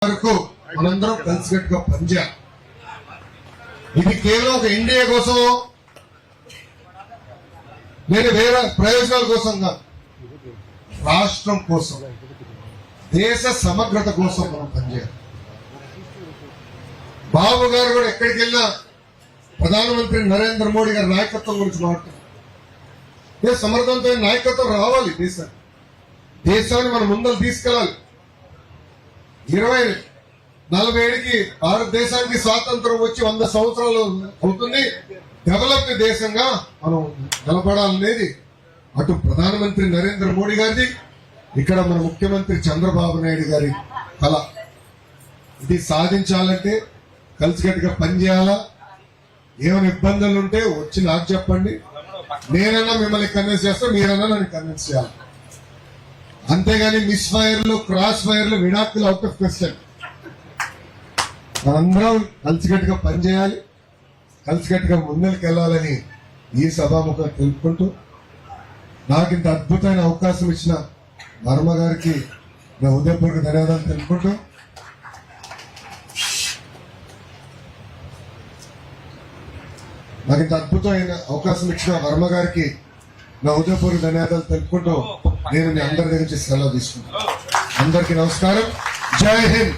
వరకు మనందరం కలిసికట్టుగా పనిచేయాలి. ఇది కేవలం ఒక ఇండియా కోసం, నేను వేరే ప్రయోజనాల కోసం కాదు, రాష్ట్రం కోసం, దేశ సమగ్రత కోసం మనం పనిచేయాలి. బాబు గారు కూడా ఎక్కడికి వెళ్ళినా ప్రధానమంత్రి నరేంద్ర మోడీ గారి నాయకత్వం గురించి మాట్లాడుతున్నారు. సమర్థవంతమైన నాయకత్వం రావాలి. దేశాన్ని మనం ముందరు తీసుకెళ్ళాలి. 2047కి భారతదేశానికి స్వాతంత్రం వచ్చి 100 సంవత్సరాలు అవుతుంది. డెవలప్డ్ దేశంగా మనం నిలబడాలనేది అటు ప్రధానమంత్రి నరేంద్ర మోడీ గారిది, ఇక్కడ మన ముఖ్యమంత్రి చంద్రబాబు నాయుడు గారి కళ. ఇది సాధించాలంటే కలిసికట్టుగా పనిచేయాలా. ఏమైనా ఇబ్బందులు ఉంటే వచ్చి నాకు చెప్పండి, నేనన్నా మిమ్మల్ని కన్విన్స్ చేస్తా, మీరన్నా నన్ను కన్విన్స్ చేయాలి. అంతేగాని మిస్ ఫైర్లు, క్రాస్ ఫైర్లు, విడాకులు అవుట్ ఆఫ్ క్వశ్చన్. మనందరం కలిసికట్టుగా పనిచేయాలి, కలిసికట్టుగా ముందరికి వెళ్ళాలని ఈ సభాముఖం తెలుపుకుంటూ, నాకు ఇంత అద్భుతమైన అవకాశం ఇచ్చిన వర్మ గారికి నా హృదయపూర్వక ధన్యవాదాలు తెలుపుకుంటూ, నాకు ఇంత అద్భుతమైన అవకాశం ఇచ్చిన వర్మ గారికి నా హృదయపూర్వక ధన్యవాదాలు తెలుపుకుంటూ నేను మీ అందరి దగ్గర నుంచి సెలవు తీసుకుంటాను. అందరికీ నమస్కారం. జై హింద్.